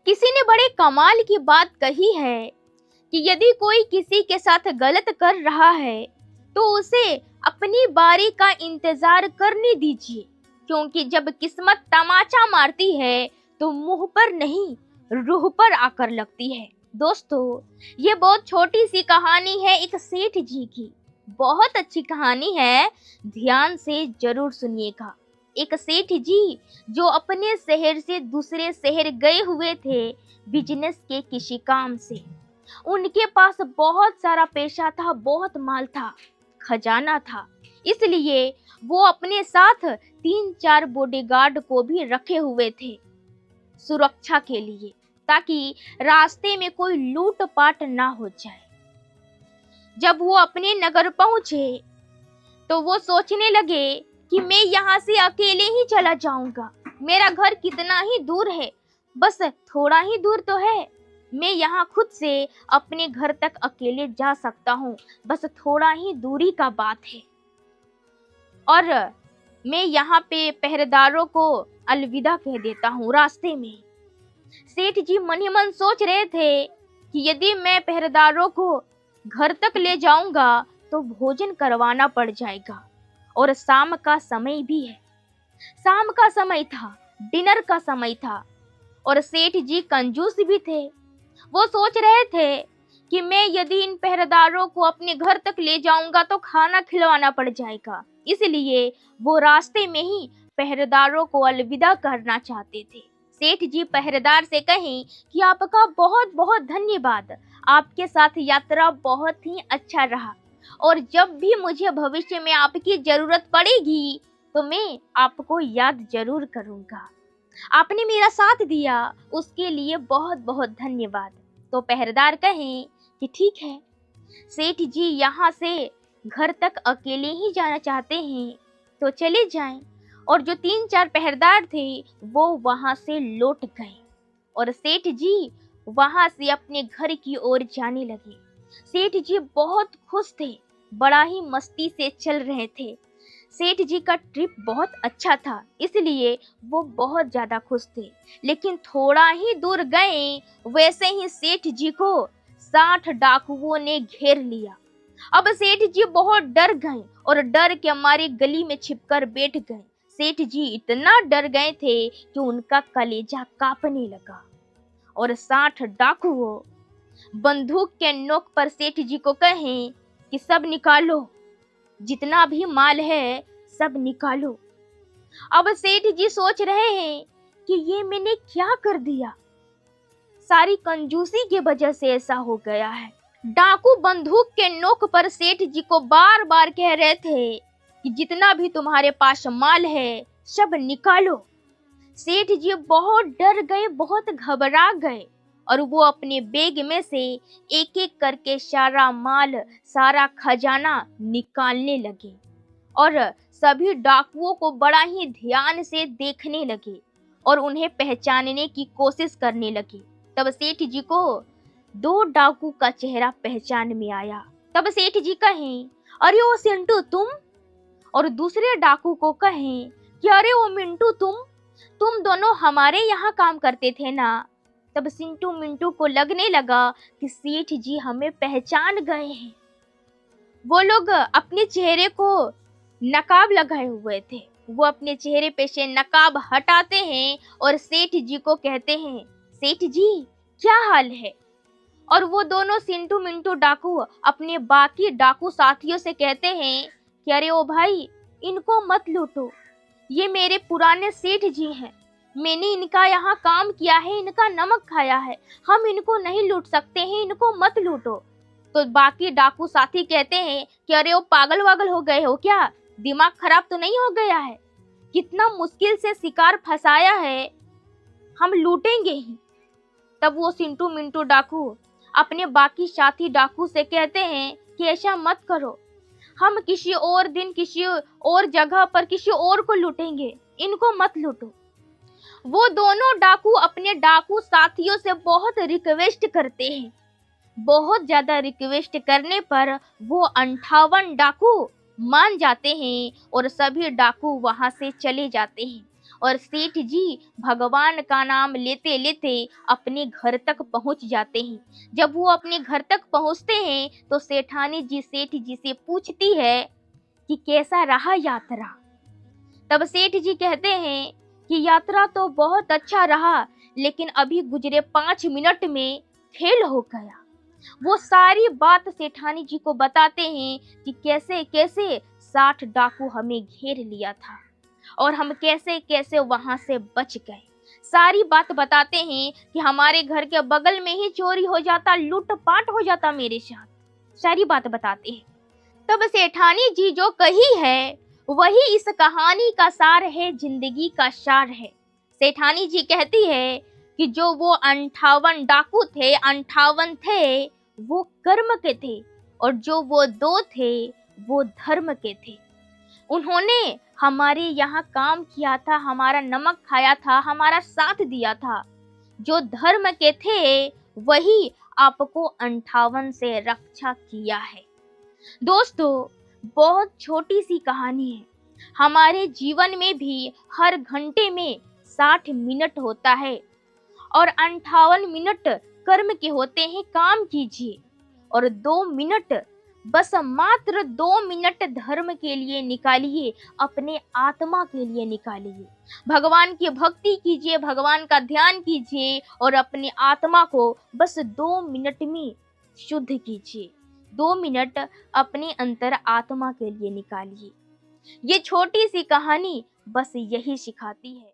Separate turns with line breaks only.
किसी ने बड़े कमाल की बात कही है कि यदि कोई किसी के साथ गलत कर रहा है तो उसे अपनी बारी का इंतजार करने दीजिए, क्योंकि जब किस्मत तमाचा मारती है तो मुंह पर नहीं रूह पर आकर लगती है। दोस्तों, ये बहुत छोटी सी कहानी है एक सेठ जी की। बहुत अच्छी कहानी है, ध्यान से जरूर सुनिएगा। एक सेठ जी जो अपने शहर से दूसरे शहर गए हुए थे बिजनेस के किसी काम से। उनके पास बहुत सारा पैसा था, बहुत माल था, खजाना था, इसलिए वो अपने साथ 3-4 बॉडीगार्ड को भी रखे हुए थे सुरक्षा के लिए, ताकि रास्ते में कोई लूटपाट ना हो जाए। जब वो अपने नगर पहुंचे तो वो सोचने लगे कि मैं यहाँ से अकेले ही चला जाऊंगा। मेरा घर कितना ही दूर है, बस थोड़ा ही दूर तो है। मैं यहाँ खुद से अपने घर तक अकेले जा सकता हूँ, बस थोड़ा ही दूरी का बात है। और मैं यहाँ पे पहरेदारों को अलविदा कह देता हूँ रास्ते में। सेठ जी मन ही मन सोच रहे थे कि यदि मैं पहरेदारों को घर तक ले जाऊंगा तो भोजन करवाना पड़ जाएगा, और शाम का समय भी है। शाम का समय था, डिनर का समय था, और सेठ जी कंजूस भी थे। वो सोच रहे थे कि मैं यदि इन पहरेदारों को अपने घर तक ले जाऊंगा तो खाना खिलवाना पड़ जाएगा, इसलिए वो रास्ते में ही पहरेदारों को अलविदा करना चाहते थे। सेठ जी पहरेदार से कहें कि आपका बहुत बहुत धन्यवाद, आपके साथ यात्रा बहुत ही अच्छा रहा, और जब भी मुझे भविष्य में आपकी जरूरत पड़ेगी तो मैं आपको याद जरूर करूंगा। आपने मेरा साथ दिया, उसके लिए बहुत बहुत धन्यवाद। तो पहरेदार कहें कि ठीक है, सेठ जी यहाँ से घर तक अकेले ही जाना चाहते हैं तो चले जाएं। और जो 3-4 पहरेदार थे वो वहां से लौट गए, और सेठ जी वहां से अपने घर की ओर जाने लगे। सेठ जी बहुत खुश थे, बड़ा ही मस्ती से चल रहे थे। सेठ जी का ट्रिप बहुत अच्छा था, इसलिए वो बहुत ज्यादा खुश थे। लेकिन थोड़ा ही दूर गए, वैसे ही सेठ जी को 60 डाकुओं ने घेर लिया। अब सेठ जी बहुत डर गए और डर के मारे गली में छिपकर बैठ गए। सेठ जी इतना डर गए थे कि उनका कलेजा कांपने लगा, और 60 डाकुओं बंदूक के नोक पर सेठ जी को कहें कि सब निकालो, जितना भी माल है सब निकालो। अब सेठ जी सोच रहे हैं कि ये मैंने क्या कर दिया, सारी कंजूसी की वजह से ऐसा हो गया है। डाकू बंदूक के नोक पर सेठ जी को बार बार कह रहे थे कि जितना भी तुम्हारे पास माल है सब निकालो। सेठ जी बहुत डर गए, बहुत घबरा गए, और वो अपने बैग में से एक एक करके सारा माल, सारा खजाना निकालने लगे, और सभी डाकुओं को बड़ा ही ध्यान से देखने लगे और उन्हें पहचानने की कोशिश करने लगे। तब सेठ जी को 2 डाकू का चेहरा पहचान में आया। तब सेठ जी कहें, अरे वो सिंटू तुम? और दूसरे डाकू को कहें कि अरे वो मिंटू तुम दोनों हमारे यहाँ काम करते थे ना। तब सिंटू मिंटू को लगने लगा कि सेठ जी हमें पहचान गए हैं। वो लोग अपने चेहरे को नकाब लगाए हुए थे। वो अपने चेहरे पे से नकाब हटाते हैं और सेठ जी को कहते हैं, सेठ जी क्या हाल है? और वो दोनों सिंटू मिंटू डाकू अपने बाकी डाकू साथियों से कहते हैं कि अरे ओ भाई, इनको मत लूटो, ये मेरे पुराने सेठ जी हैं, मैंने इनका यहाँ काम किया है, इनका नमक खाया है, हम इनको नहीं लूट सकते हैं, इनको मत लूटो। तो बाकी डाकू साथी कहते हैं कि अरे वो पागल वागल हो गए हो क्या, दिमाग खराब तो नहीं हो गया है, कितना मुश्किल से शिकार फंसाया है, हम लूटेंगे ही। तब वो सिंटू मिंटू डाकू अपने बाकी साथी डाकू से कहते हैं कि ऐसा मत करो, हम किसी और दिन किसी और जगह पर किसी और को लूटेंगे, इनको मत लूटो। वो दोनों डाकू अपने डाकू साथियों से बहुत रिक्वेस्ट करते हैं। बहुत ज्यादा रिक्वेस्ट करने पर वो 58 डाकू मान जाते हैं और सभी डाकू वहां से चले जाते हैं। और सेठ जी भगवान का नाम लेते लेते अपने घर तक पहुंच जाते हैं। जब वो अपने घर तक पहुंचते हैं तो सेठानी जी सेठ जी से पूछती है कि कैसा रहा यात्रा। तब सेठ जी कहते हैं कि यात्रा तो बहुत अच्छा रहा, लेकिन अभी गुजरे 5 मिनट में फेल हो गया। वो सारी बात सेठानी जी को बताते हैं कि कैसे कैसे 60 डाकू हमें घेर लिया था और हम कैसे कैसे वहां से बच गए। सारी बात बताते हैं कि हमारे घर के बगल में ही चोरी हो जाता, लूटपाट हो जाता मेरे साथ। सारी बात बताते हैं। तब सेठानी जी जो कही है वही इस कहानी का सार है, जिंदगी का सार है। सेठानी जी कहती है कि जो वो 58 डाकू थे, 58 थे वो कर्म के थे, और जो वो 2 थे वो धर्म के थे। उन्होंने हमारे यहाँ काम किया था, हमारा नमक खाया था, हमारा साथ दिया था। जो धर्म के थे वही आपको 58 से रक्षा किया है। दोस्तों, बहुत छोटी सी कहानी है। हमारे जीवन में भी हर घंटे में 60 मिनट होता है और 58 मिनट कर्म के होते हैं, काम कीजिए। और 2 मिनट, बस मात्र 2 मिनट धर्म के लिए निकालिए, अपने आत्मा के लिए निकालिए। भगवान की भक्ति कीजिए, भगवान का ध्यान कीजिए और अपने आत्मा को बस 2 मिनट में शुद्ध कीजिए। 2 मिनट अपने अंतर आत्मा के लिए निकालिए। ये छोटी सी कहानी बस यही सिखाती है।